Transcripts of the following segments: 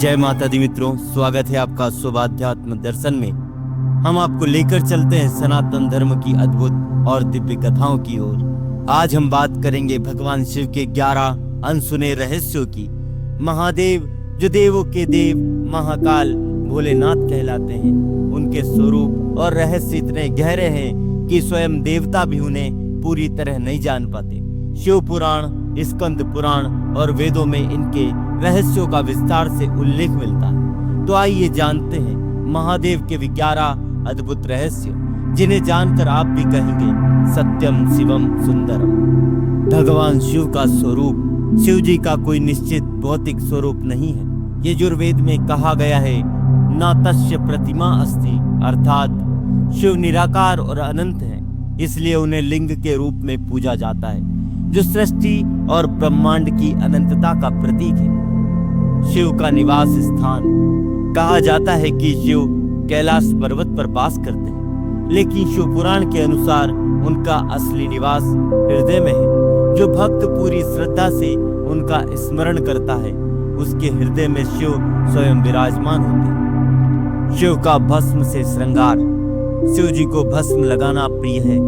जय माता दी मित्रों, स्वागत है आपका शुभाध्यात्म दर्शन में। हम आपको लेकर चलते हैं सनातन धर्म की अद्भुत और दिव्य कथाओं की ओर। आज हम बात करेंगे भगवान शिव के 11 अनसुने रहस्यों की। महादेव, जो देवों के देव महाकाल भोलेनाथ कहलाते हैं, उनके स्वरूप और रहस्य इतने गहरे हैं कि स्वयं देवता भी उन्हें पूरी तरह नहीं जान पाते। शिव पुराण, स्कंद पुराण और वेदों में इनके रहस्यों का विस्तार से उल्लेख मिलता है। तो आइए जानते हैं महादेव के 11 अद्भुत रहस्य, जिन्हें जानकर आप भी कहेंगे सत्यम शिवम सुंदरम। भगवान शिव का स्वरूप। शिव जी का कोई निश्चित भौतिक स्वरूप नहीं है। यजुर्वेद में कहा गया है, न तस्य प्रतिमा अस्ति, अर्थात शिव निराकार और अनंत है, इसलिए उन्हें लिंग के रूप में पूजा जाता है, जो सृष्टि और ब्रह्मांड की अनंतता का प्रतीक है। शिव का निवास स्थान। कहा जाता है कि शिव कैलाश पर्वत पर वास करते हैं, लेकिन शिव पुराण के अनुसार उनका असली निवास हृदय में है। जो भक्त पूरी श्रद्धा से उनका स्मरण करता है, उसके हृदय में शिव स्वयं विराजमान होते हैं। शिव का भस्म से श्रृंगार। शिव जी को भस्म लगाना प्रिय है।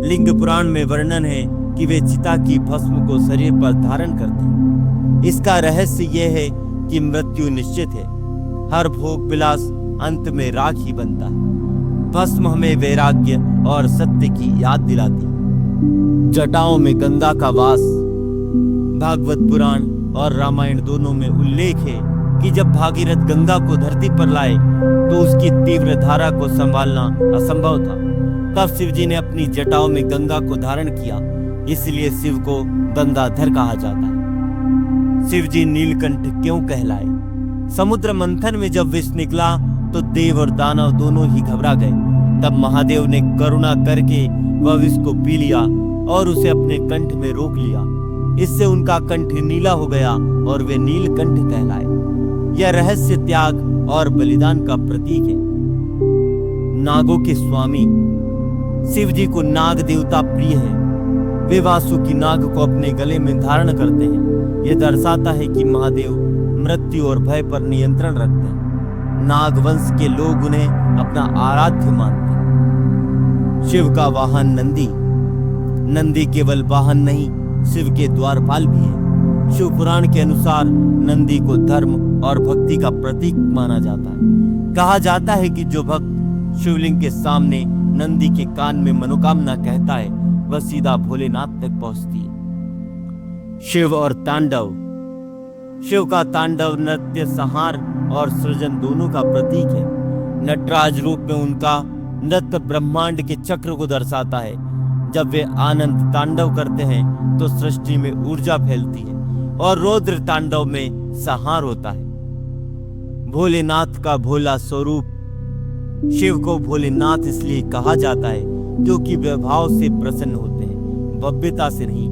लिंग पुराण में वर्णन है कि वे चिता की भस्म को शरीर पर धारण करते हैं। इसका रहस्य यह है कि मृत्यु निश्चित है। हर भोग विलास अंत में राख ही बनता है। भस्म हमें वैराग्य और सत्य की याद दिलाती है। जटाओं में गंगा का वास। भागवत पुराण और रामायण दोनों में उल्लेख है कि जब भागीरथ गंगा को धरती पर लाए तो उसकी तीव्र धारा को संभालना असंभव था। तब शिव जी ने अपनी जटाओं में गंगा को धारण किया, इसलिए शिव को गंगाधर कहा जाता है। शिव जी नीलकंठ क्यों कहलाए? समुद्र मंथन में जब विष निकला तो देव और दानव दोनों ही घबरा गए। तब महादेव ने करुणा करके वह विष को पी लिया और उसे अपने कंठ में रोक लिया। इससे उनका कंठ नीला हो गया और वे नीलकंठ कहलाए। यह रहस्य त्याग और बलिदान का प्रतीक है। नागों के स्वामी। शिव जी को नाग देवता प्रिय है। वे वासुकी नाग को अपने गले में धारण करते हैं। यह दर्शाता है कि महादेव मृत्यु और भय पर नियंत्रण रखते हैं। नाग वंश के लोग उन्हें अपना आराध्य मानते हैं। शिव का वाहन नंदी। नंदी केवल वाहन नहीं, शिव के द्वारपाल भी है। शिव पुराण के अनुसार नंदी को धर्म और भक्ति का प्रतीक माना जाता है। कहा जाता है कि जो भक्त शिवलिंग के सामने नंदी के कान में मनोकामना कहता है, वह सीधा भोलेनाथ तक पहुंचती है। शिव और तांडव। शिव का तांडव नृत्य संहार और सृजन दोनों का प्रतीक है। नटराज रूप में उनका नृत्य ब्रह्मांड के चक्र को दर्शाता है। जब वे आनंद तांडव करते हैं तो सृष्टि में ऊर्जा फैलती है और रौद्र तांडव में संहार होता है। भोलेनाथ का भोला स्वरूप। शिव को भोलेनाथ इसलिए कहा जाता है क्योंकि वे भाव से प्रसन्न होते हैं, भव्यता से नहीं।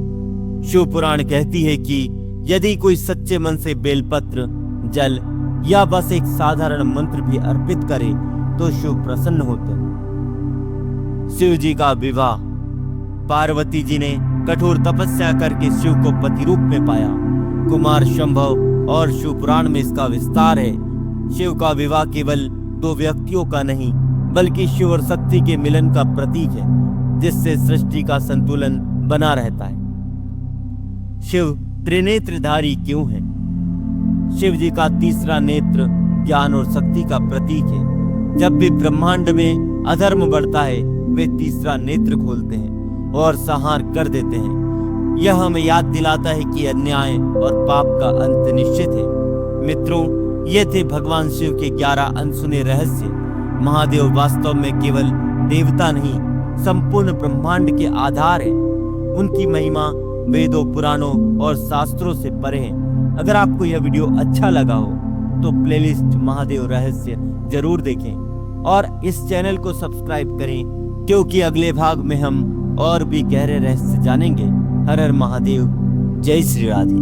शिव पुराण कहती है कि यदि कोई सच्चे मन से बेलपत्र, जल या बस एक साधारण मंत्र भी अर्पित करे तो शिव प्रसन्न होते हैं। शिव जी का विवाह। पार्वती जी ने कठोर तपस्या करके शिव को पति रूप में पाया। कुमार संभव और शिव पुराण में इसका विस्तार है। शिव का विवाह केवल 2 व्यक्तियों का नहीं, बल्कि शिव और शक्ति के मिलन का प्रतीक है, जिससे सृष्टि का संतुलन बना रहता है। शिव त्रिनेत्रधारी क्यों है? शिव जी का तीसरा नेत्र ज्ञान और शक्ति का प्रतीक है। जब भी ब्रह्मांड में अधर्म बढ़ता है, वे तीसरा नेत्र खोलते हैं और संहार कर देते हैं। यह हमें याद दिलाता है कि अन्याय और पाप का अंत निश्चित है। मित्रों, ये थे भगवान शिव के 11 अनसुने रहस्य। महादेव वास्तव में केवल देवता नहीं, संपूर्ण ब्रह्मांड के आधार है। उनकी महिमा वेदों, पुराणों और शास्त्रों से परे है। अगर आपको यह वीडियो अच्छा लगा हो तो प्लेलिस्ट महादेव रहस्य जरूर देखें और इस चैनल को सब्सक्राइब करें, क्योंकि अगले भाग में हम और भी गहरे रहस्य जानेंगे। हर हर महादेव। जय श्री राधे।